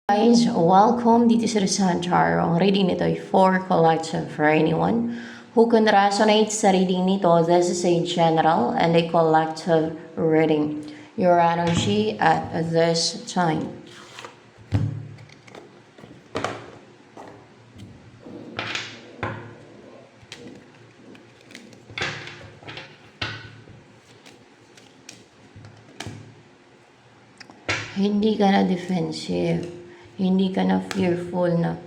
Guys, welcome dito sa Rizal Tarot. Ang reading nito ay for collective for anyone who can resonate sa reading nito. This is a general and a collective reading. Your energy at this time. Hindi ka na defensive. Hindi ka na fearful na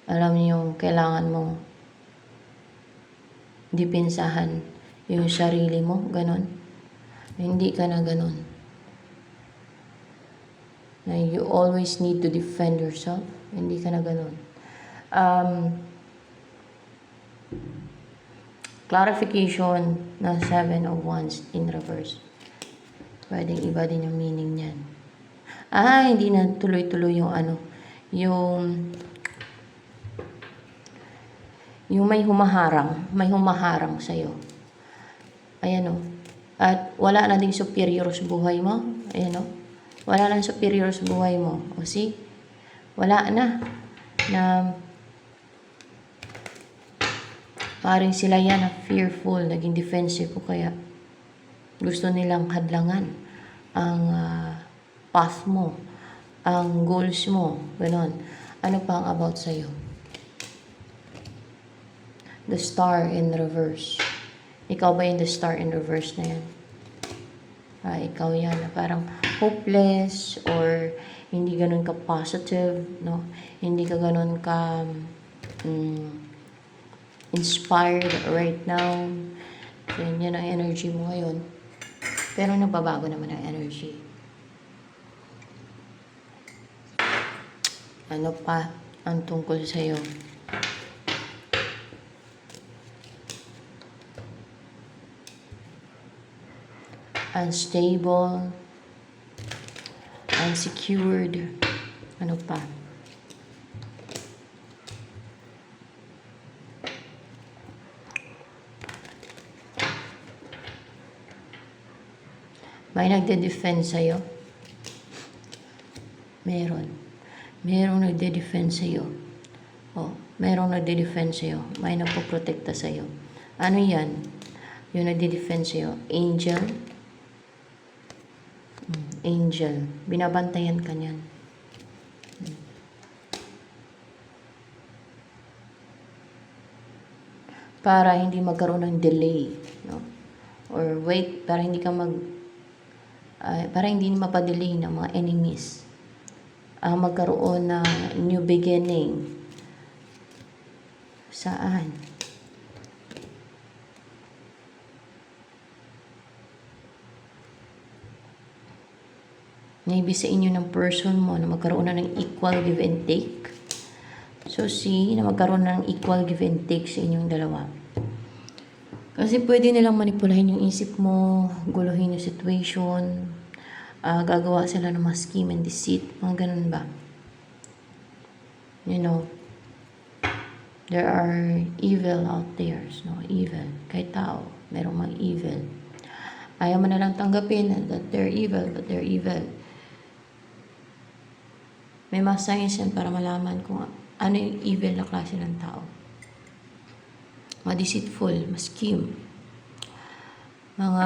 alam niyo yung kailangan mong dipinsahan yung sarili mo, ganon. Hindi ka na ganon. Na you always need to defend yourself. Hindi ka na ganon. Clarification ng 7 of Wands in reverse. Pwedeng iba din yung meaning niyan. Hindi na tuloy-tuloy yung yung may humaharang sa'yo. Ayan o. At wala na ding superior sa buhay mo. Ayan o. Wala na superior sa buhay mo. O see? Wala na. Na parang sila yan na fearful, naging defensive o kaya gusto nilang hadlangan ang path mo, ang goals mo, ganon. Ano pa ang about sa'yo? The star in reverse. Ikaw ba yung the star in reverse na yan? Ikaw yan na parang hopeless or hindi ganun ka positive, no? Hindi ka ganun ka inspired right now. So, yan ang energy mo ngayon. Pero nagbabago naman ang energy. Ano pa ang tungkol sa'yo? Unstable, unsecured, ano pa? May nagde-defend sa'yo? Merong nagde-defend sa'yo. Merong nagde-defend sa'yo. May nagpo-protekta sa'yo. Ano yan? Yung nagde-defend sa'yo? Angel? Angel. Binabantayan ka niyan. Para hindi magkaroon ng delay. No? Or wait, para hindi ka para hindi mapadelay ng mga enemies. Magkaroon na new beginning. Saan? Maybe sa inyo ng person mo na magkaroon na ng equal give and take. So see, na magkaroon na ng equal give and take sa inyong dalawa. Kasi pwede nilang manipulahin yung isip mo, guluhin yung situation, gagawa sila ng mga scheme and deceit, mga ganun ba? You know, there are evil out there, no? Evil. Kahit tao, merong mga evil. Ayaw mo na lang tanggapin that they're evil, but they're evil. May mga signs yan para malaman kung ano yung evil na klase ng tao. Mga deceitful, mga scheme, mga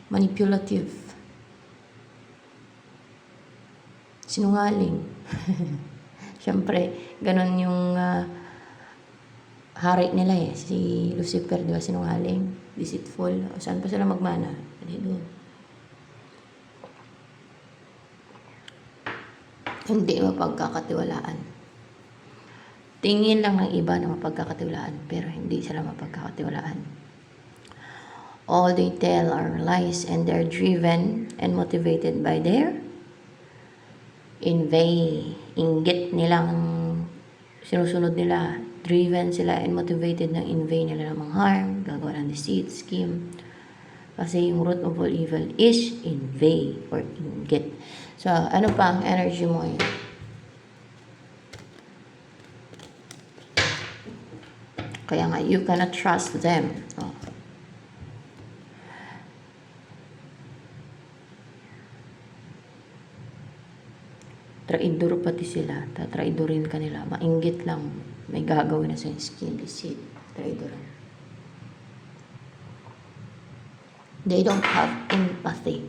manipulative, sinungaling. Siyempre, ganun yung hari nila si Lucifer, di ba, sinungaling, deceitful. O saan pa sila magmana? Hindi mapagkakatiwalaan. Tingin lang ng iba na mapagkakatiwalaan, pero hindi sila mapagkakatiwalaan. All they tell are lies and they're driven and motivated by their inggit nilang sinusunod nila. Driven sila and motivated ng nila ng harm, gagawa ng deceit, scheme. Kasi yung root of all evil is or inggit. So, ano pa ang energy mo ngayon? Kaya nga, you cannot trust them. Traidor pati sila. Tatraidorin ka nila. Mainggit lang. May gagawin na sa skin. Deceit. Traidor. They don't have empathy.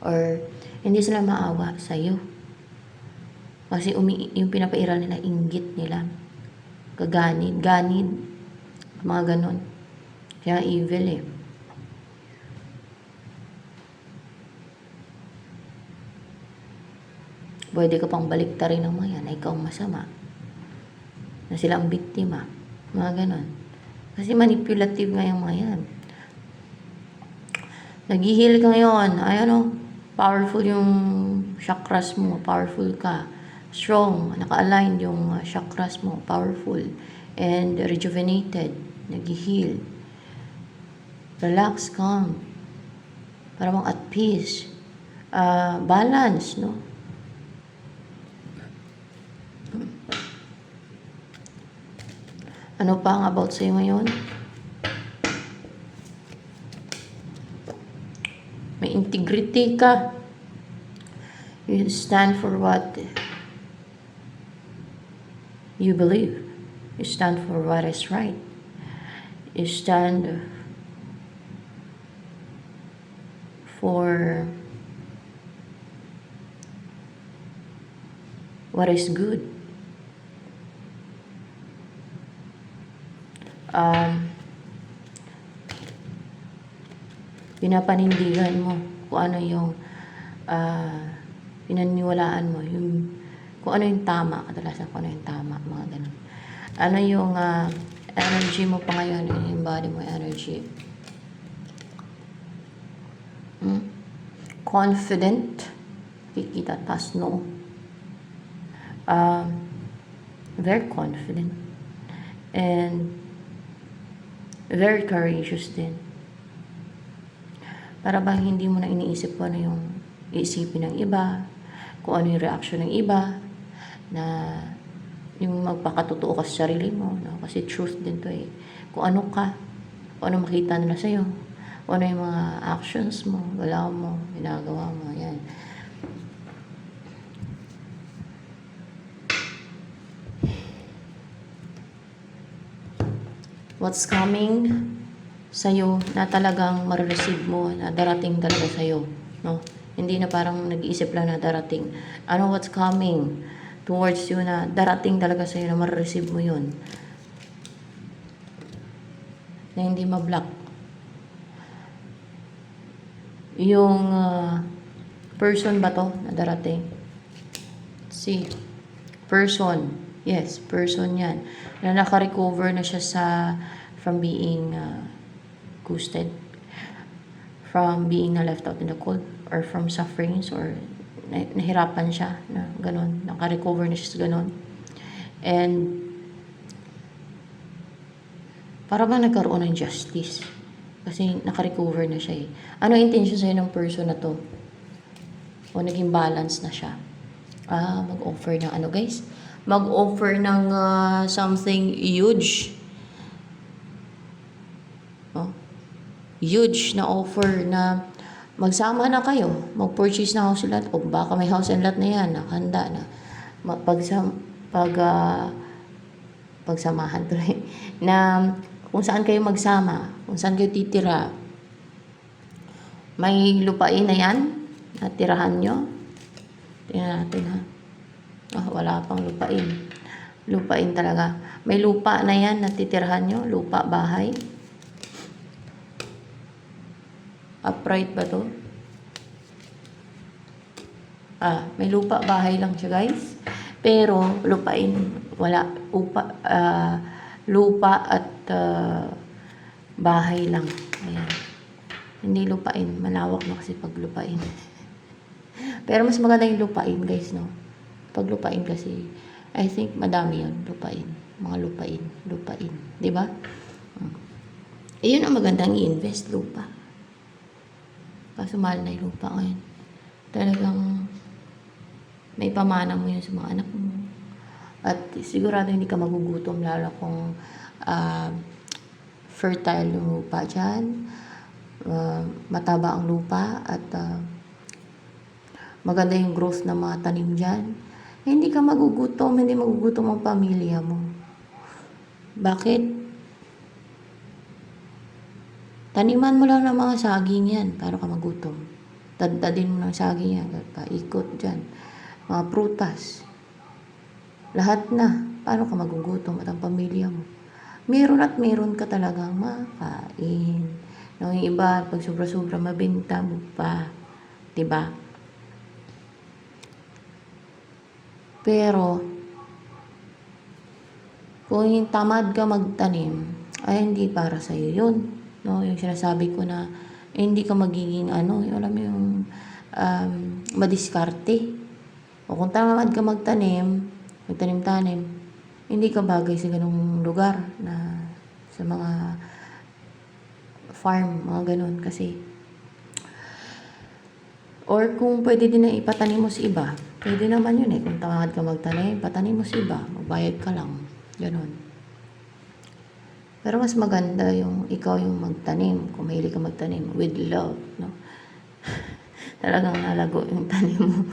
Or hindi sila maawa sa'yo. Kasi yung pinapairal nila, inggit nila. Kaganid. Ganid. Mga ganon. Kaya evil eh. Pwede ka pang baliktarin ng mga yan na ikaw masama. Na sila ang biktima. Mga ganon. Kasi manipulative nga yung mga yan. Nag-heal ka ngayon. Ayan o. Powerful yung chakras mo. Powerful ka. Strong. Naka-align yung chakras mo. Powerful. And rejuvenated. Nag-heal. Relax, calm. Parang at peace. Balance, no? Ano pa ang about sa'yo ngayon? May integrity ka. You stand for what you believe. You stand for what is right. You stand for what is good. Pinapanindigan mo kung ano yung pinaniwalaan mo, yung kung ano yung tama, kadalasan kung ano yung tama, mga ganun. Ano yung energy mo pa ngayon, yung body mo energy. Confident, kikita, tas no. Very confident. And very courageous din. Para bang hindi mo na iniisip kung ano yung iisipin ng iba, kung ano yung reaction ng iba, na yung magpakatotoo ka sa sarili mo, no? Kasi truth din to eh. Kung ano ka, kung ano makita nila sa'yo, kung ano yung mga actions mo, galaw mo, ginagawa mo, yan. What's coming sa'yo na talagang marireceive mo, na darating talaga sa'yo, no? Hindi na parang nag-iisip lang na darating. Ano what's coming towards you na darating talaga sa'yo na marireceive mo yun. Na hindi ma-block. Yung person ba to na darating? See, person. Yes, person yan. Na naka-recover na siya from being ghosted, from being na left out in the cold, or from sufferings, or nahirapan siya, na ganon, naka-recover na siya sa ganon. And para bang nagkaroon ng justice. Kasi naka-recover na siya eh. Ano intention sa'yo ng person na to? O naging balance na siya? Mag-offer ng ano guys? Mag-offer ng something huge. Huge na offer na magsama na kayo, mag-purchase na house and lot, o baka may house and lot na yan, nakahanda na. Pagsamahan tuloy, na kung saan kayo magsama, kung saan kayo titira. May lupain na yan, na tirahan nyo. Tingnan natin ha. Wala pang lupain. Lupain talaga. May lupa na yan na titirahan nyo, lupa, bahay. Upright ba to? May lupa, bahay lang siya guys. Pero lupain, wala. Lupa at bahay lang. Ayan. Hindi lupain. Malawak na kasi pag lupain. Pero mas maganda yung lupain guys, no? Pag lupain kasi, I think madami yun. Lupain. Mga lupain. Diba? Yun ang magandang i-invest, lupa. Kaso mahal na yung lupa ngayon. Talagang may pamana mo yun sa mga anak mo. At sigurado hindi ka magugutom, lalo kung fertile yung lupa dyan. Mataba ang lupa at maganda yung growth ng mga tanim dyan. hindi ka magugutom, hindi magugutom ang pamilya mo. Bakit? Taniman mo lang ng mga saging yan para ka magutom. Tadtadin mo ng saging yan, paikot dyan. Mga prutas. Lahat na. Paano ka magugutom at ang pamilya mo? Meron at meron ka talagang makain. Yung iba, pag sobra-sobra, mabenta mo pa. Diba? Pero, kung yung tamad ka magtanim, ay hindi para sa'yo yun. No? Yung sinasabi ko na, hindi ka magiging alam mo yung madiskarte. O kung tamad ka magtanim-tanim, hindi ka bagay sa ganung lugar na sa mga farm, mga ganun. Kasi, or kung pwede din na ipatanim mo sa iba, pwede naman yun eh. Kung tamad ka magtanim, patanim mo sa iba, magbayad ka lang. Ganon. Pero mas maganda yung ikaw yung magtanim, kung mahilig ka magtanim, with love, no? Talagang nalago yung tanim mo.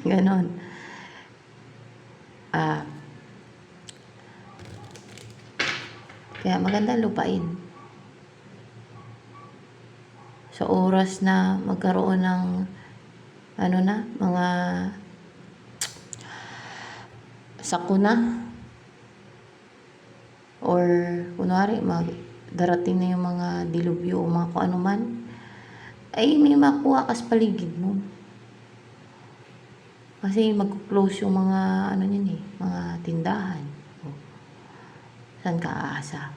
Ganon. Kaya maganda lupain. Sa oras na magkaroon ng mga sakuna, or kunwari darating na yung mga dilubyo o mga kung ano man, ay may makuha ka sa paligid mo. Kasi mag-close yung mga mga tindahan. Saan ka aasa?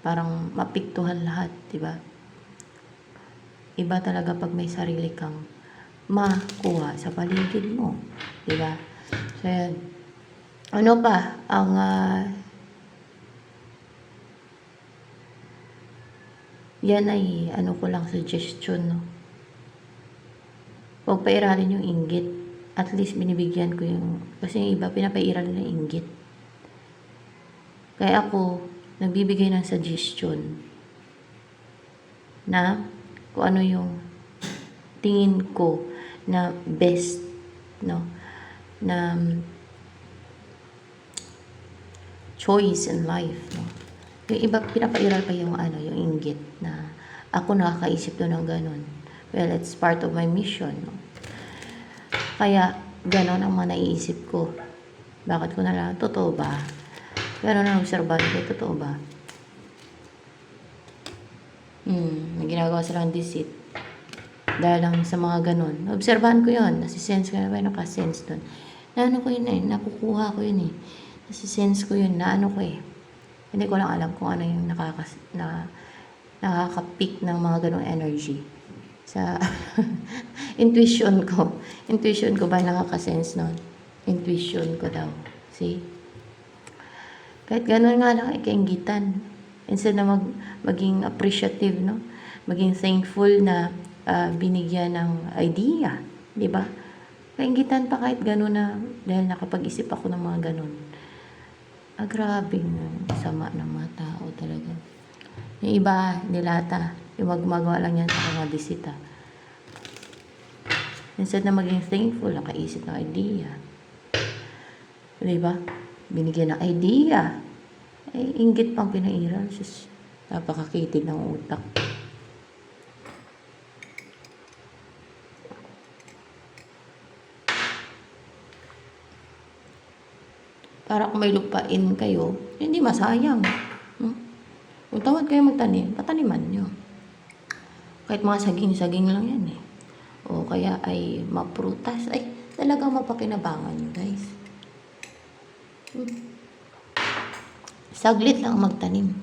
Parang mapiktuhan lahat, diba? Iba talaga pag may sarili kang makuha sa paligid mo, diba? So yan. Ano pa ang yan ay ko lang suggestion, no? Huwag pairalin yung inggit. At least binibigyan ko yung, kasi yung iba pinapairal nila yung inggit. Kaya ako nagbibigay ng suggestion na kung ano yung tingin ko na best, no, na choice in life, no. Yung iba pinapairal pa yung yung inggit na ako nakakaisip doon ng ganun. Well, it's part of my mission, no. Kaya ganon ang mga naiisip ko. Bakit ko nalang totoo ba? Ganon ang obserbahan ko, totoo ba? Ginagawa silang deceit. Dahil lang sa mga ganon. Obserbahan ko yun. Nasisense ko na ba? Nakasense doon. Ko yun eh. Nakukuha ko yun eh. Nasisense ko yun. Ko eh. Hindi ko lang alam kung ano yung nakaka-peak ng mga ganong energy. Sa intuition ko. Intuition ko ba nakaka-sense nun? Intuition ko daw. See? Kahit ganon nga lang, kainggitan. Instead na maging appreciative, no? Maging thankful na binigyan ng idea, di ba? Kainggitan pa kahit ganon na, dahil nakapag-isip ako ng mga ganon. Grabing sama ng mga tao talaga. Yung iba, nilata. Yung magmagawa lang yan sa mga bisita. Instead na maging thankful, nakaisip ng idea. Di ba? Binigyan ng idea. Inggit pang pinairal. Sus, napakakitid ng utak. Para kung may lupain kayo, hindi masayang. Kung tawad kayo magtanim, pataniman nyo. Kahit mga saging-saging lang yan eh. O kaya ay maprutas. Ay, talagang mapakinabangan nyo, guys. Saglit lang magtanim.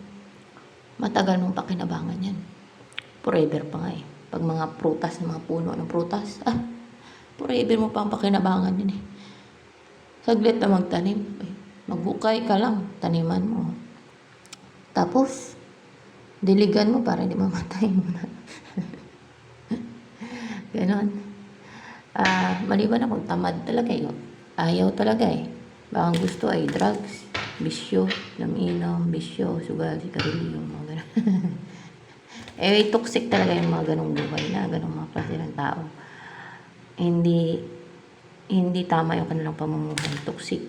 Matagal mong pakinabangan yan. Forever pa nga eh. Pag mga prutas, mga puno ng prutas, forever mo pa ang pakinabangan yun eh. Saglit na magtanim. Maghukay ka lang, taniman mo. Tapos, diligan mo para hindi mamatay mo na. Ganon. Maliban na kung tamad talaga eh. Ayaw talaga eh. Baka ang gusto ay drugs, bisyo, laminom, bisyo, sugal, sigarilyo, mga ganon. Toxic talaga yung mga ganong buhay na, ganong mga klase ng tao. Hindi hindi tama yung kanilang pamumuhay, toxic.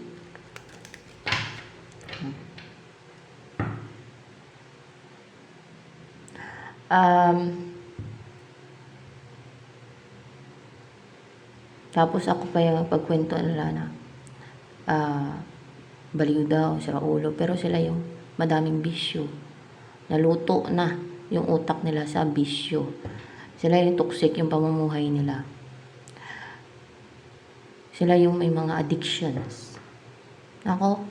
Tapos ako pa yung pagkwento nila na baliw daw, sira ulo, pero sila yung madaming bisyo. Naluto na yung utak nila sa bisyo. Sila yung toxic yung pamumuhay nila. Sila yung may mga addictions. Ako,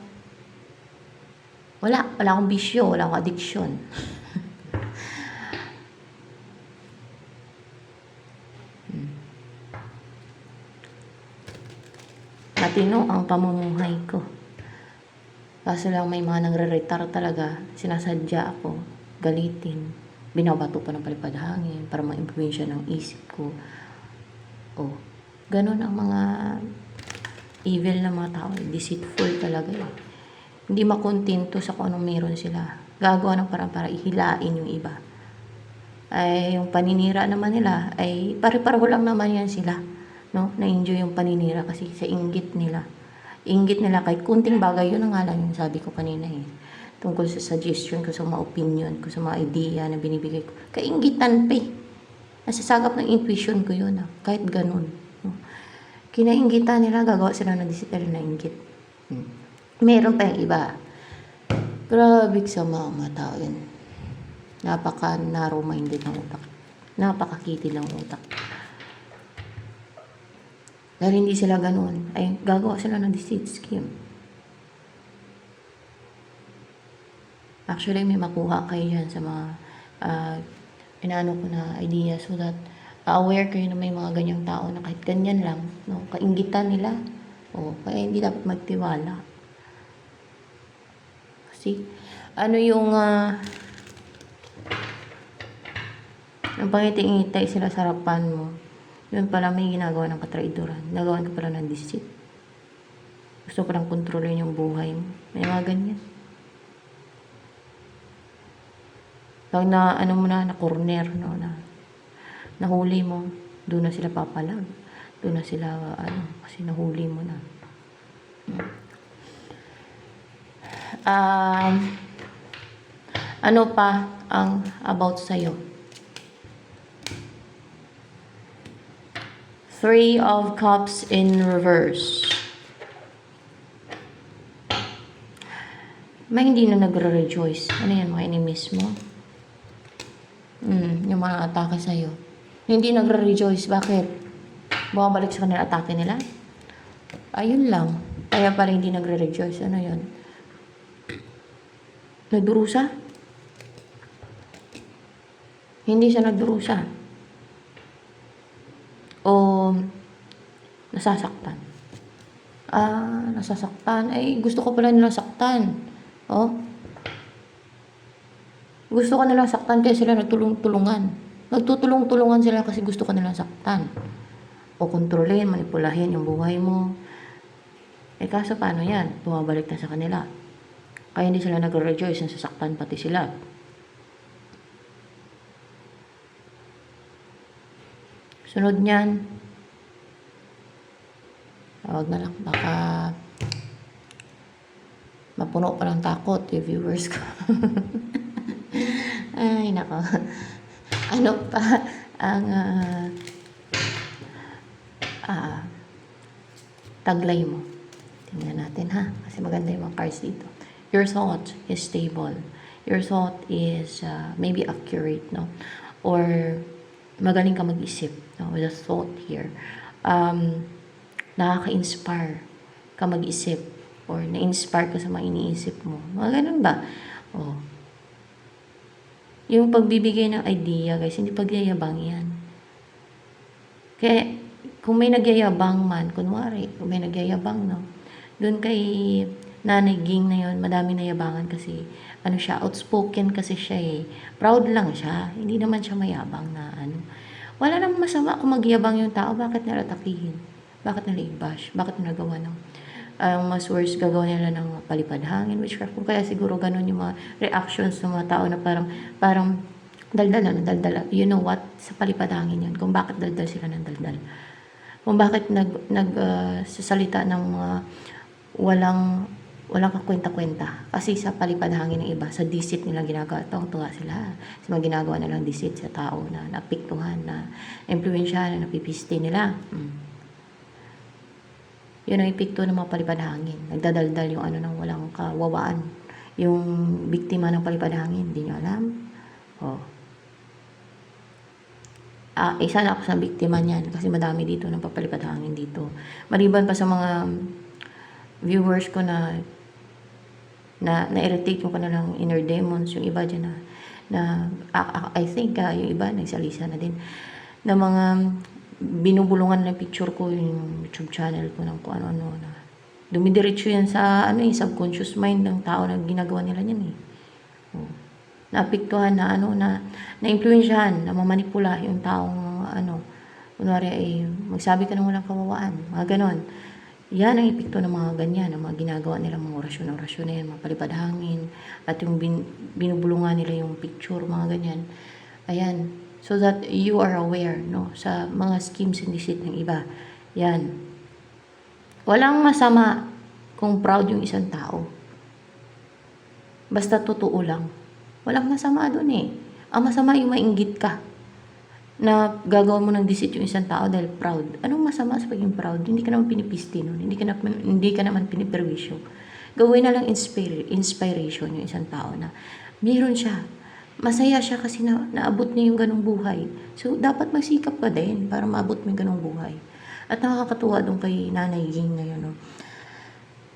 wala akong bisyo, wala akong addiction. Matino ang pamumuhay ko. Kaso lang may mga nagre-retard talaga, sinasadya ako, galitin, binabato pa ng palipad hangin para ma-influensya ng isip ko. Oh, ganun ang mga evil na mga tao, deceitful talaga eh. Hindi makontento sa kung anong meron sila. Gagawa ng parang para ihilain yung iba. Ay, yung paninira naman nila, ay pare-pareho lang naman yan sila. No? Na-enjoy yung paninira kasi sa inggit nila. Inggit nila kahit kunting bagay, yun ang nga lang yung sabi ko kanina eh. Tungkol sa suggestion ko, sa mga opinion ko, sa mga idea na binibigay ko. Kainggitan pa eh. Nasasagap ng intuition ko yun ah. Kahit ganun. No? Kinainggitan nila, gagawa sila ng disiplina na inggit. Meron pa yung iba. Grabe sa mga tao yun. Napaka-narrow-minded ng utak. Napaka-kitid ng utak. Dahil hindi sila ganun, ay gagawa sila ng deceit scheme. Actually, may makuha kayo dyan sa mga inaano ko na idea so that aware kayo na may mga ganyang tao na kahit ganyan lang, no, kainggitan nila. Kaya hindi dapat magtiwala. Kasi, ano yung ang pangiti-ngitay sila sa harapan mo, yun pala may ginagawa ng katraidoran. Nagawan ka pala ng deceit. Gusto ko lang kontrolin yung buhay mo. May mga ganyan. Pag na, ano mo na corner, no, na nahuli mo, doon na sila papalag. Doon na sila, kasi nahuli mo na. Ano pa ang about sa'yo? 3 of Cups in reverse. May hindi na nagre-rejoice. Ano yan, mga enemies mo? Yung mga atake sa'yo. Hindi nagre-rejoice. Bakit? Bumabalik sa kanila atake nila? Ayun lang. Kaya pala hindi nagre-rejoice. Ano yun? Nagdurusa? Hindi siya nagdurusa. O nasasaktan. Nasasaktan. Ay, gusto ko pala nilang saktan. Gusto ko nilang saktan kaya sila nagtulong-tulungan. Nagtutulong-tulungan sila kasi gusto ko nilang saktan. O kontrolin, manipulahin yung buhay mo. Kaso paano yan? Bumabalik na sa kanila. Kaya hindi sila nag-rejoice, nasasaktan pati sila. Sunod niyan, wag na lang, baka mapuno pa ng takot yung viewers ko. Ay, nako. Ano pa ang taglay mo? Tingnan natin ha, kasi maganda yung mga cards dito. Your thought is stable. Your thought is maybe accurate, no? Or magaling ka mag-isip, no? With a thought here. Nakaka-inspire ka mag-isip or na-inspire ka sa mga iniisip mo. Mga ganun ba? Yung pagbibigay ng idea, guys, hindi pagyayabang yan. Kaya, kung may nagyayabang man, kunwari, kung may nagyayabang, no? Doon kay Nanay Ging na yun, madami nayabangan kasi, ano siya, outspoken kasi siya eh. Proud lang siya. Hindi naman siya mayabang na ano. Wala namang masama kung magyabang yung tao. Bakit nila atakihin? Bakit nila i-bash? Bakit nila gawa ng mas worse, gagawa nila ng palipad hangin, witchcraft. Kung kaya siguro ganun yung mga reactions ng mga tao na parang daldal. You know what? Sa palipad hangin yun. Kung bakit daldal sila ng daldal. kung bakit sasalita ng mga walang kakwenta-kwenta. Kasi sa palipad hangin ng iba, sa deceit nilang ginagawa, tuwa sila. Sa mga ginagawa nilang deceit sa tao na napiktuhan, na impluwensyahan, na napipiste nila. Yun ang epekto ng mga palipad hangin. Nagdadaldal yung ano ng walang kawawaan. Yung biktima ng palipad hangin, hindi nyo alam. Isa na ako sa biktima niyan kasi madami dito ng papalipad hangin dito. Maliban pa sa mga viewers ko na na-irritate yung kanilang inner demons, yung iba dyan I think yung iba nagsalisa na din na mga binubulungan ng picture ko yung YouTube channel ko ng kung ano-ano na dumidiretso yan sa subconscious mind ng tao na ginagawa nila yan naapektuhan na-impluwensyahan, na mamanipula yung taong kunwari ay magsabi ka ng walang kawawaan, mga ganon. Yan ang epekto ng mga ganyan, ng mga ginagawa nila, mga orasyon na yan, mga palipad hangin, at yung binubulungan nila yung picture, mga ganyan. Ayan, so that you are aware, sa mga schemes and deceit ng iba. Yan. Walang masama kung proud yung isang tao. Basta totoo lang. Walang masama doon Ang masama yung mainggit ka na gagawa mo ng deceit yung isang tao dahil proud. Anong masama sa pagiging proud? Hindi ka naman pinipiste nun. Hindi ka naman piniperwisyo. Gawin na lang inspiration yung isang tao na meron siya. Masaya siya kasi naabot niya yung ganong buhay. So, dapat magsikap ka din para maabot mo yung ganong buhay. At nakakatuwa doon kay Nanay Ging ngayon.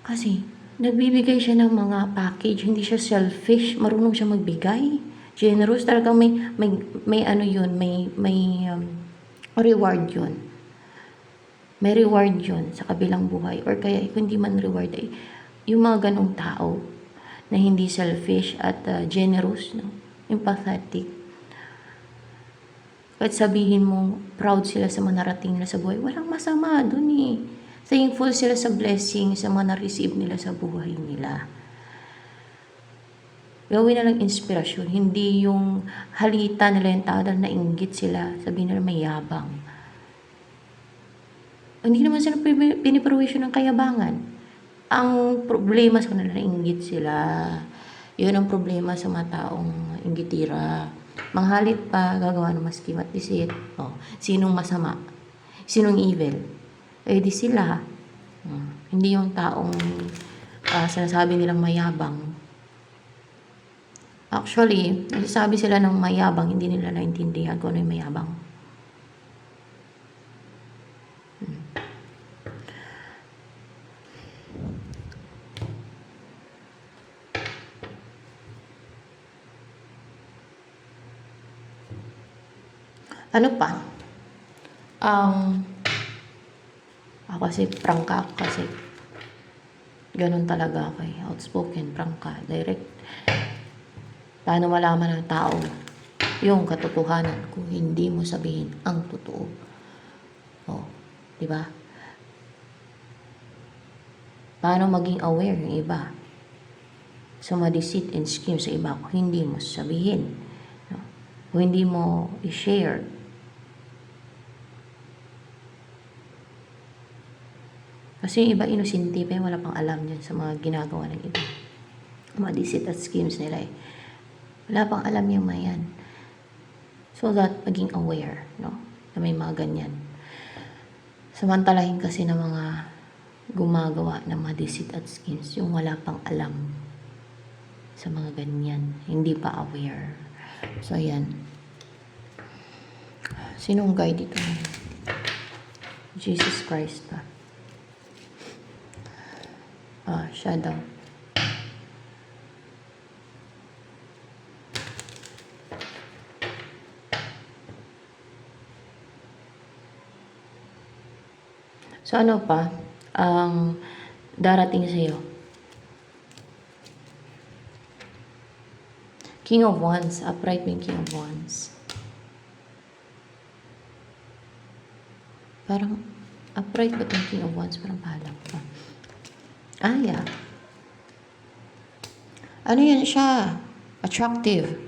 Kasi, nagbibigay siya ng mga package. Hindi siya selfish. Marunong siya magbigay. Generous. Talagang may reward yun. May reward yun sa kabilang buhay. Or kaya, kung hindi man reward, yung mga ganong tao na hindi selfish at generous, empathetic. Kahit sabihin mo, proud sila sa mga narating nila sa buhay, walang masama dun Thankful sila sa blessing, sa mga na-receive nila sa buhay nila. Gawin na lang inspirasyon, hindi yung halita nila yung tao dahil nainggit sila, sabihin nila mayabang. Hindi naman sila piniperwisyon ng kayabangan. Ang problema sa kanila, nainggit sila. Yun ang problema sa mga taong inggitira. Manghalit pa, gagawa ng maskim at deceit. Sinong masama? Sinong evil? Di sila. Hindi yung taong sinasabi nilang mayabang. Actually, nagsasabi sila ng mayabang, hindi nila naintindihan kung ano yung mayabang. Ano pa? Ako kasi prangka kasi ganun talaga ako outspoken, prangka, direct. Paano malaman ng tao yung katotohanan kung hindi mo sabihin ang totoo? Di ba? Paano maging aware ng iba sa mga deceit and scheme sa iba kung hindi mo sabihin? Kung hindi mo i-share. Kasi yung iba inosente pa, wala pang alam yan sa mga ginagawa ng iba. Mga deceit at schemes nila Wala pang alam yung mga yan. So that, maging aware, na may mga ganyan. Samantalahin kasi ng mga gumagawa ng mga deceit at schemes, yung wala pang alam sa mga ganyan. Hindi pa aware. So, ayan. Sinong guide dito? Jesus Christ pa. Siya daw. So, ano pa? Ang darating sa iyo. King of Wands. Upright being King of Wands. Parang, upright ba itong King of Wands? Parang pahalang pa. Yeah. Ano yan siya? Attractive.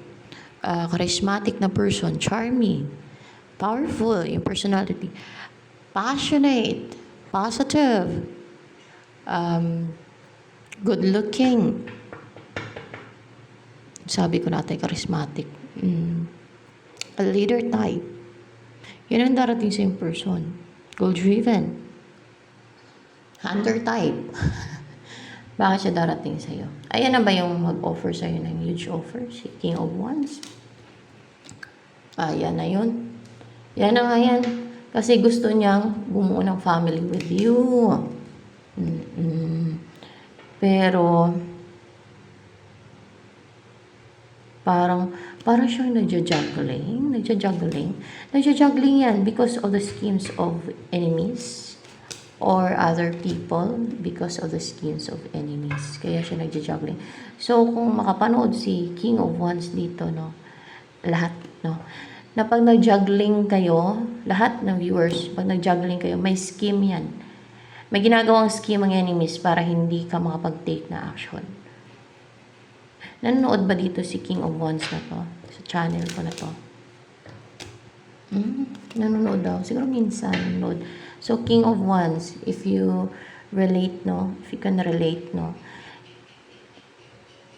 Charismatic na person. Charming. Powerful yung personality. passionate, positive, good looking. Sabi ko natin, charismatic. A leader type. Yan ang darating sa yung person. Goal-driven. Hunter type. Bakit siya darating sa'yo? Ayan na ba yung mag-offer sa'yo ng huge offer? Si King of Wands? Ayan na yun. Yan na nga yan. Kasi gusto niyang bumuo ng family with you. Pero, parang siyang nagja-juggling. Nagja-juggling yan because of the schemes of enemies or other people because of the schemes of enemies. Kaya siya nagja-juggling. So, kung makapanood si King of Wands dito, no, lahat, no, na pag nag-juggling kayo, lahat ng viewers, pag nag-juggling kayo, may scheme yan. May ginagawang scheme ang enemies para hindi ka makapag-take na action. Nanonood ba dito si King of Wands na to? Sa channel ko na to? Nanonood daw. Siguro minsan nanonood. So, King of Wands, if you relate, no? If you can relate, no?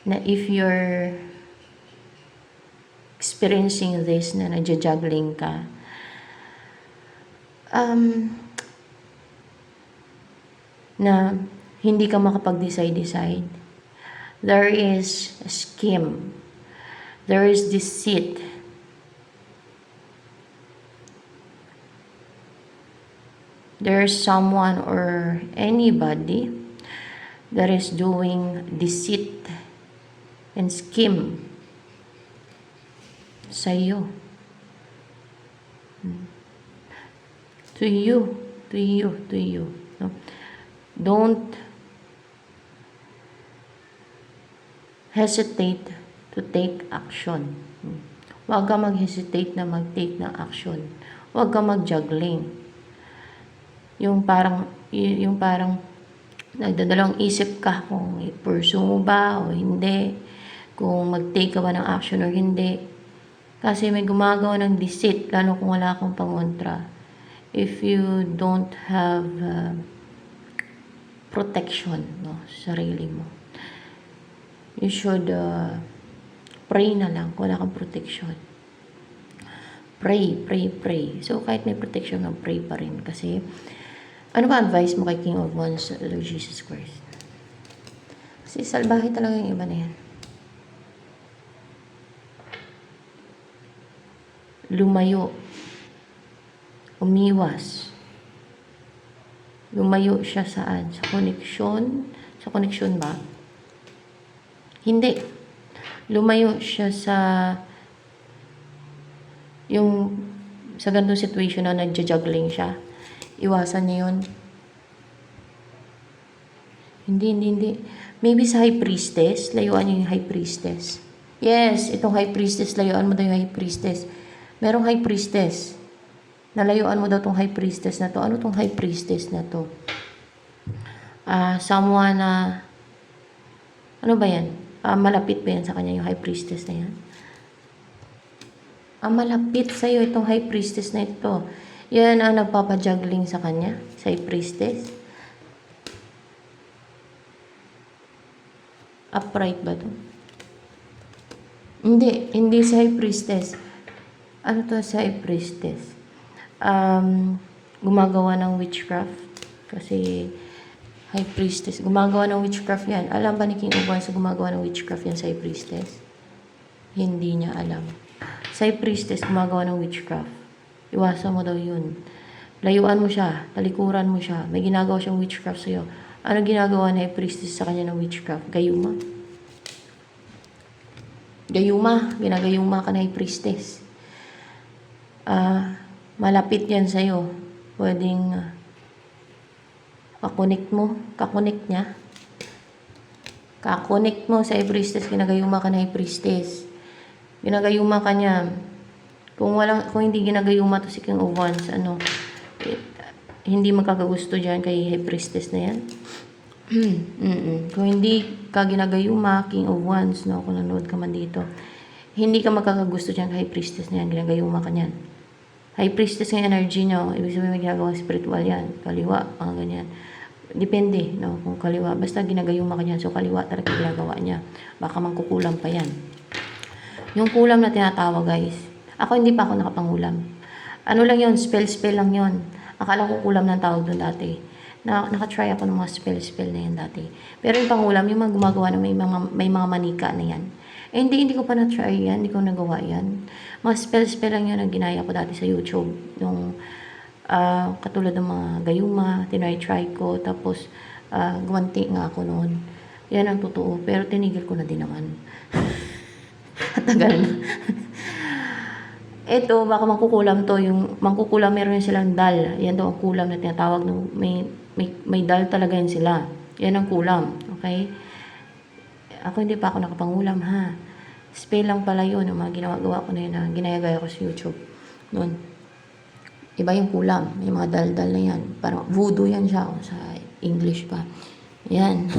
Na if you're experiencing this na nagja-juggling ka, na hindi ka makapag-decide. There is a scheme. There is deceit. There is someone or anybody that is doing deceit and scheme sa iyo. To you. No? Don't hesitate to take action. Huwag ka mag-hesitate na mag-take ng action. Huwag ka mag-juggling. Yung parang nagdadalawang isip ka kung i-pursue mo ba o hindi. Kung mag-take ka ba ng action or hindi. Kasi may gumagawa ng deceit, lalo kung wala kang pangontra. If you don't have protection, no, sa sarili mo. You should pray na lang kung wala kang protection. Pray. So, kahit may protection, pray pa rin. Kasi, ano ba advice mo kay King of Wands, Lord Jesus Christ? Kasi salbahe talaga yung iba na yan. Lumayo. Umiwas. Lumayo siya saan? Sa koneksyon? Sa koneksyon ba? Hindi. Lumayo siya sa sa ganitong situation na nagja-juggling siya. Iwasan niya yun. Hindi. Maybe sa High Priestess, layuan niyo yung High Priestess. Yes, itong High Priestess, layuan mo daw yung High Priestess. Merong High Priestess. Nalayuan mo daw tong High Priestess na to. Ano tong High Priestess na to? Someone na ano ba yan? Malapit ba yan sa kanya yung High Priestess na yan? Malapit sa'yo itong High Priestess na ito. Yan ang nagpapajuggling sa kanya, sa High Priestess. Upright ba to? Hindi sa High Priestess. Ano to sa High Priestess? Gumagawa ng witchcraft. Kasi High Priestess. Gumagawa ng witchcraft yan. Alam ba ni King of Wands na gumagawa ng witchcraft yan sa High Priestess? Hindi niya alam. Sa High Priestess, gumagawa ng witchcraft. Iwasan mo daw yun. Layuan mo siya. Talikuran mo siya. May ginagawa siyang witchcraft sa'yo. Ano ginagawa ng High Priestess sa kanya ng witchcraft? Gayuma. Ginagayuma ka ng High Priestess. Malapit yan sa'yo. Pwedeng kakonect niya. Kakonect mo sa High Priestess, ginagayuma ka na High Priestess. Ginagayuma ka niya. Kung hindi ginagayuma to si King of Wands, hindi magkakagusto dyan kay High Priestess na yan. Kung hindi ka ginagayuma, King of Wands, no, kung nanood ka man dito, hindi ka magkakagusto dyan kay High Priestess na yan, ginagayuma ka niyan. High priestess ng energy nyo, ibig sabihin may ginagawang spiritual yan. Kaliwa, mga ganyan. Depende, no, kung kaliwa. Basta ginagayuma ka dyan, so kaliwa talaga ginagawa niya. Baka mangkukulam pa yan. Yung kulam na tinatawag, guys. Ako hindi pa ako nakapangulam. Ano lang yon, spell lang yon. Akala ko kulam ng tawag doon dati. Nakatry ako ng mga spell na yan dati. Pero yung pangulam, yung mga gumagawa na may mga manika na yan. Eh, hindi ko pa na-try yan. Hindi ko nagawa yan. Mga spell lang yun ang ginaya ko dati sa YouTube. Yung katulad ng mga gayuma, tinry ko. Tapos, gumanti nga ako noon. Yan ang totoo. Pero tinigil ko na din naman. At tagal na. Ito, baka mangkukulam to. Yung mangkukulam, meron silang dal. Yan daw ang kulam na tinatawag. May dal talaga yan sila. Yan ang kulam. Okay? Ako hindi pa ako nakapangulam, ha. Spell lang pala yun. Yung mga ginagawa ko na yun, ginagaya ko sa YouTube. Noon. Iba yung kulam. May mga dal-dal na yan. Parang voodoo yan siya. Sa English pa. Yan.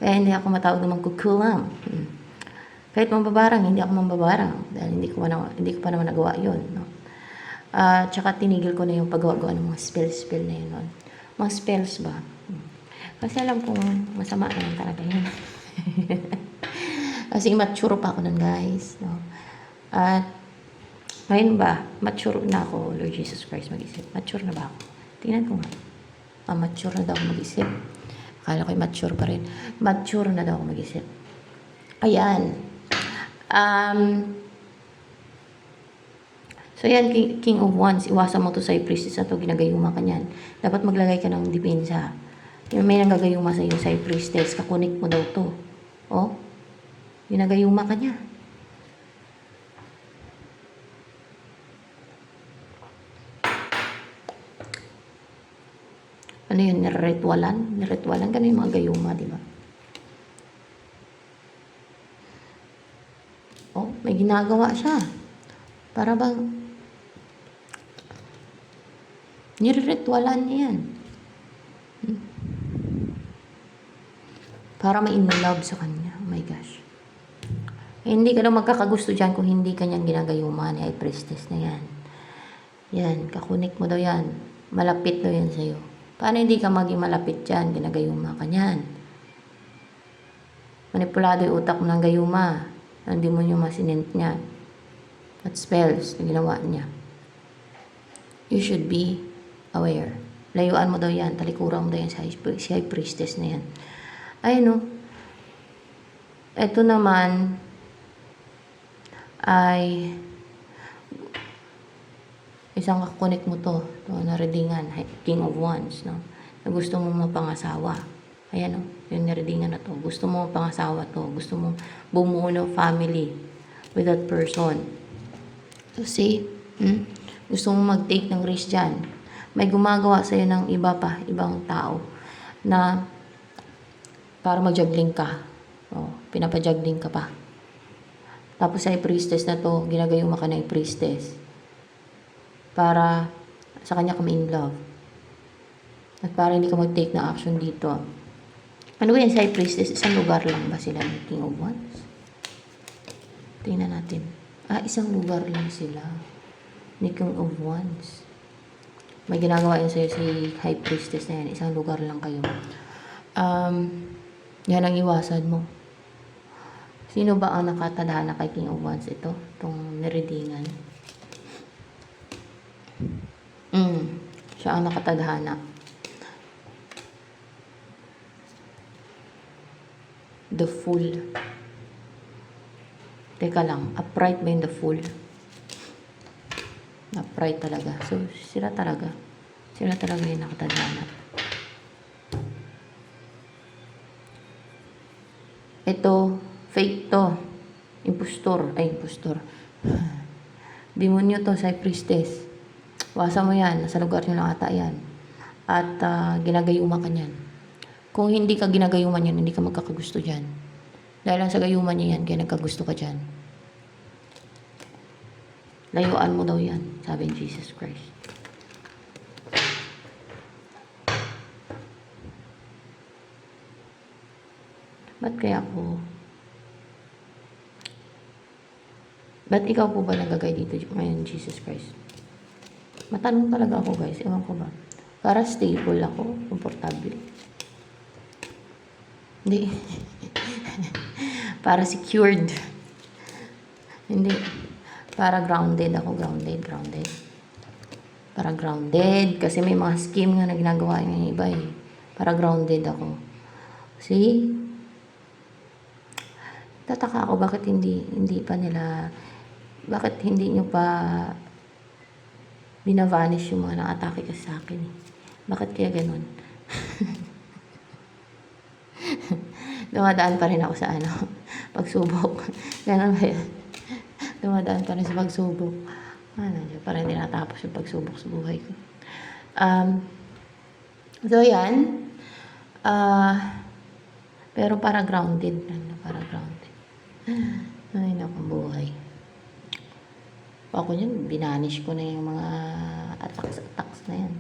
Kaya hindi ako matawag na magkukulam. Kahit mambabarang, hindi ako mambabarang. Dahil hindi ko pa naman nagawa yun. No? Tsaka tinigil ko na yung paggawa ng mga spell na yun. No? Mga spells ba? Kasi alam kong masama naman talaga yun. Kasi mature pa ako nun, guys. No? At ngayon ba, mature na ako, Lord Jesus Christ, mag-isip. Mature na ba ako? Tingnan ko nga. Mature na daw ako mag-isip. Akala ko mature pa rin. Mature na daw ako mag-isip. Ayan. So yan, King of Wands, iwasan mo to sa priestess na to, ginagayuma ka niyan. Dapat maglagay ka ng depensa. Yung may nanggagayuma sa iyo, sa priestess, kakunik mo daw to. Oh, ginagayuma ka niya. Ano yun, niretwalan? Niretwalan ka na yung mga gayuma, di ba? Oh, may ginagawa siya. Para bang niretwalan niya yan. Para ma-inlove sa kanya. Oh my gosh. Eh, hindi ka daw magkakagusto dyan kung hindi kanyang ginagayuma ni priestess na yan. Yan, kakunik mo daw yan. Malapit daw yan sa'yo. Paano hindi ka maging malapit dyan? Ginagayuma ka niyan. Manipulado yung utak mo ng gayuma. Ang demonyo masinint niya. At spells na ginawa niya. You should be aware. Layuan mo daw yan. Talikuran mo daw yan si high priestess na yan. Ay, no. Ito naman ay isang kakunik mo to na readingan, King of Wands, no? Na gusto mo mapangasawa. Ayan, no? Yung readingan na to. Gusto mo mapangasawa to. Gusto mo bumuo ng family with that person. So, see? Gusto mo mag-take ng risk dyan. May gumagawa sa'yo ng ibang tao na para mag-juggling ka. O, pinapa-juggling ka pa. Tapos ay priestess na to, ginagayuma ka na yung priestess. Para sa kanya ka in love. At para hindi ka mag-take na action dito. Ano ba yan sa priestess? Isang lugar lang ba sila ng King of Wands? Tingnan natin. Isang lugar lang sila ni King of Wands. May ginagawa yun sa'yo si high priestess na yan. Isang lugar lang kayo. Yan ang iwasan mo. Sino ba ang nakatadhana kay King of Wands? Ito, itong nireadingan. Siya ang nakatadhana. The Fool. Teka lang, upright ba yung The Fool? Upright talaga. So, sila talaga. Sila talaga yung nakatadhana. Ito, fake to. Impostor. Demonyo to sa priestess. Wasa mo yan. Nasa lugar nyo lang ata yan. At ginagayuma ka niyan. Kung hindi ka ginagayuman yan, hindi ka magkakagusto dyan. Dahil lang sa gayuman niya yan, kaya nagkagusto ka dyan. Layuan mo daw yan, sabi ni Jesus Christ. Ba't kaya ako Ba't ikaw po ba nagagay dito ngayon, Jesus Christ? Matanong talaga ako, guys. Ewan ko ba? Para stable ako, komportable. Hindi. Para secured. Hindi. Para grounded ako, grounded. Para grounded. Kasi may mga scheme nga na ginagawa yung iba eh. Para grounded ako. See? Tataka ako bakit hindi pa nila, bakit hindi nyo pa binavanish yung mga nakatake kasi sa akin eh. Bakit kaya ganun? Dumadaan pa rin ako sa pagsubok. Ganun ba yan? Dumadaan pa rin sa pagsubok. Parang hindi natapos yung pagsubok sa buhay ko. So yan. Pero para grounded. Para grounded. Ay, naku buhay. Ako yun, binanish ko na yung mga attacks na yan.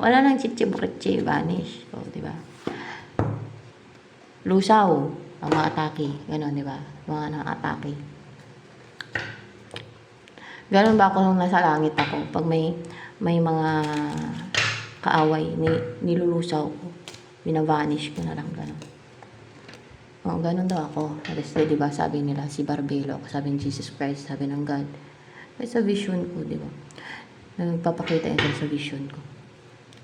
Wala nang chichibritchi, vanish. O, diba? Lusaw, ang mga atake. Ganon, diba? Mga nakatake. Ganon ba ako nung nasa langit ako? Pag may mga kaaway, nilulusaw ko. Binavanish ko na lang, ganon. Oh, ganun daw ako. Kasi, di ba, sabi nila, si Barbelo, sabi ni Jesus Christ, sabi ng God. Ay, sa vision ko, di ba? Nagpapakita yun sa vision ko.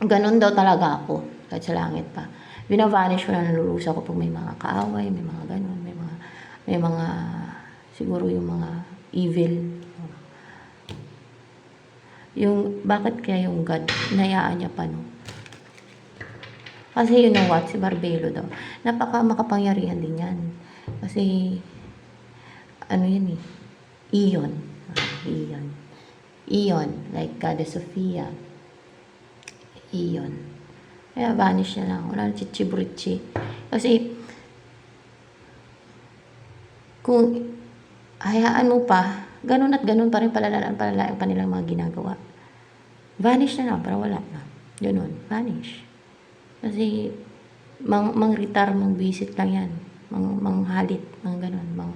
Ganun daw talaga ako, kahit sa langit pa. Binavanish ko na, nalulusa ko pag may mga kaaway, may mga ganun, may mga, siguro yung mga evil. Yung, bakit kaya yung God, inayaan niya pa, no? Kasi you know what, si Barbelo daw, napaka makapangyarihan din yan. Kasi, ano yun eh, Iyon. Iyon, like Goddess Sophia. Iyon. Kaya vanish na lang, wala na chichibritchi. Kasi, kung hayaan mo pa, ganun at ganun pa rin palalaan pa nilang mga ginagawa. Vanish na lang, para wala na. Ganun, vanish. Kasi, mang-retire, mang-visit lang yan. Manghalit, ganun.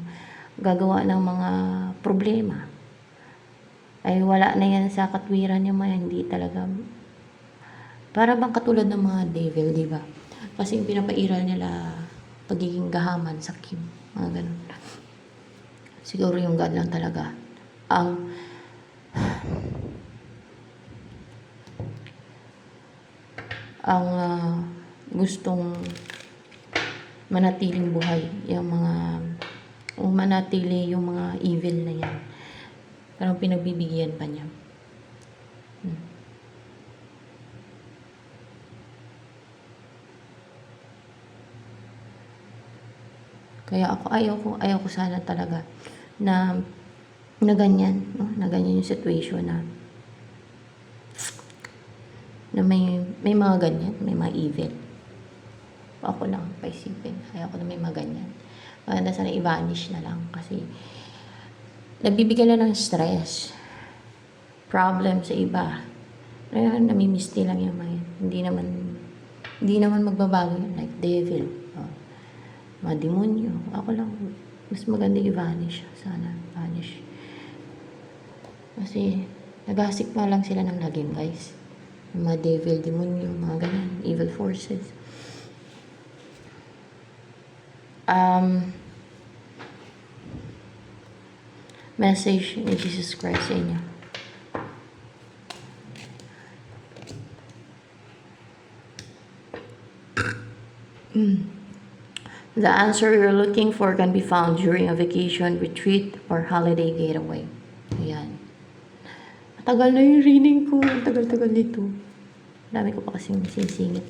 Gagawa ng mga problema. Ay, wala na yan sa katwiran niya, hindi talaga. Para bang katulad ng mga devil, di ba? Kasi yung pinapairal nila, pagiging gahaman, sakim, mga ganun. Siguro yung God lang talaga. Ang gustong manatiling buhay yung manatili yung mga evil na yan, parang pinagbibigyan pa niya. Kaya ako ayaw ko sana talaga na ganyan, no? Na ganyan yung situation na may mga ganyan, may mga evil. Ako lang paisipin, ayaw ko na may mga ganyan. Maganda sana i-vanish na lang kasi nagbibigay lang ng stress, problem sa iba. Kaya namimisti lang yung mga yan. Hindi naman magbabago yun, like devil, mga demonyo. Ako lang, mas maganda i-vanish. Sana, vanish. Kasi, nagasik pa lang sila ng lagim, guys. Mga devil, demonyo, mga ganyan, evil forces. Message ni Jesus Christ sa inyo. The answer you're looking for can be found during a vacation, retreat, or holiday getaway. Ayan. Matagal na yung reading ko. Tagal-tagal nito. Dami ko pa kasing sinisingit.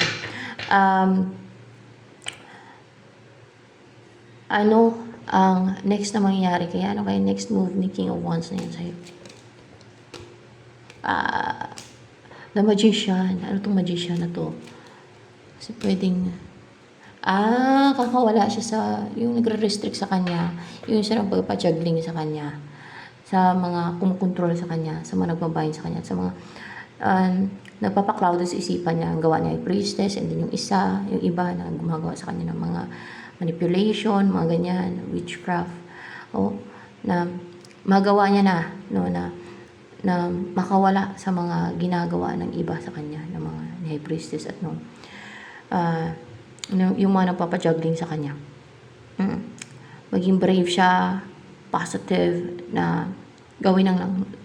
Ano ang next na mangyayari? Kaya ano kaya next move ni King of Wands na yan sa'yo? The Magician. Ano tong Magician na to? Kasi pwedeng kakawala siya sa, yung nagre-restrict sa kanya, yung siya nagpapajugling sa kanya, sa mga kumukontrol sa kanya, sa mga nagbabayin sa kanya, sa mga nagpapaklawdo sa isipan niya, ang gawa niya ay priestess, and then yung iba na gumagawa sa kanya ng mga manipulation, mga ganyan, witchcraft. na magawa niya na, no, na makawala sa mga ginagawa ng iba sa kanya, ng mga high priestess at yung mga nagpapajuggling sa kanya. Maging brave siya, positive, na gawin ng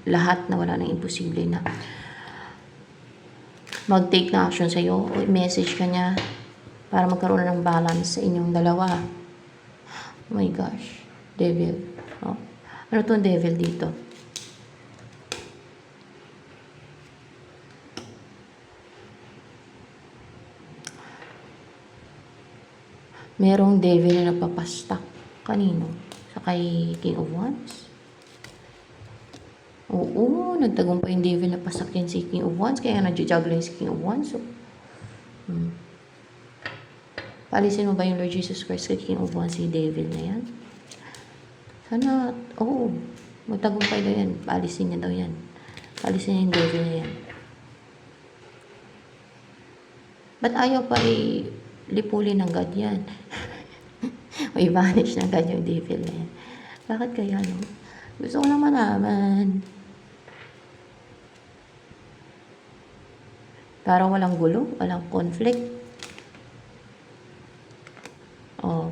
lahat na wala nang imposible, na mag-take na action sa'yo, o message ka niya para magkaroon na ng balance sa inyong dalawa. Oh my gosh, devil. Oh. Ano to devil dito? Merong devil na napapastak. Kanino? Sa kay King of Wands? Oo, nagtagumpay yung devil na pasak yan si King of Wands. Kaya nagja-juggling si King of Wands. So, Paalisin mo ba yung Lord Jesus Christ kay King of Wands, si devil na yan? Sana, magtagumpay daw yan. Paalisin niya daw yan. Paalisin niya yung devil na yan. Ba't ayaw pa lipulin ng God yan? O i-vanish ng God yung devil na yan? Bakit kaya, no? Gusto ko lang malaman. Para walang gulo, walang conflict.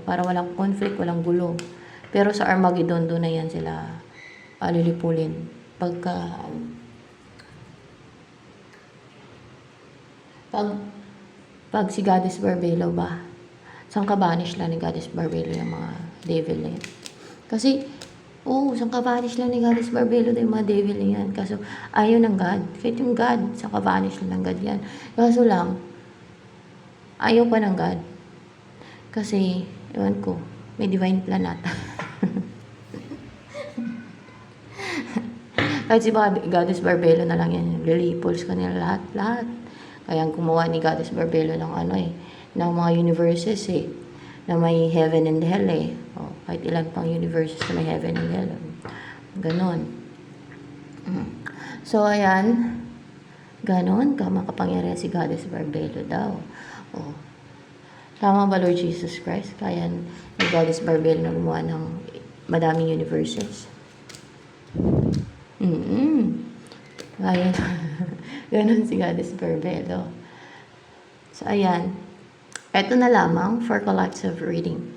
Para walang conflict, walang gulo. Pero sa Armageddon, doon na yan sila lilipulin. Pag si Goddess Barbelo ba, saan ka-banish lang ni Goddess Barbelo yung mga devil na yan? Kasi, saan ka-banish lang ni Goddess Barbelo yung mga devil na yan? Kaso, ayaw ng God. Kahit yung God, saan ka-banish lang ng God yan? Kaso lang, ayaw pa ng God. Kasi, ewan ko, may divine plan ata. Kahit si Goddess Barbelo na lang yan, lilipuls ka nila lahat. Kaya gumawa ni Goddess Barbelo ng ng mga universes na may heaven and hell kahit ilan pang universes na may heaven and hell. Ganon. So, ayan. Ganon, makapangyarihan si Goddess Barbelo daw. Tama ba, Lord Jesus Christ? Kaya ni Goddess Barbelo na gumawa ng madaming universes. Kaya ganon si Goddess Barbelo. So, ayan. Ito na lamang for collective reading.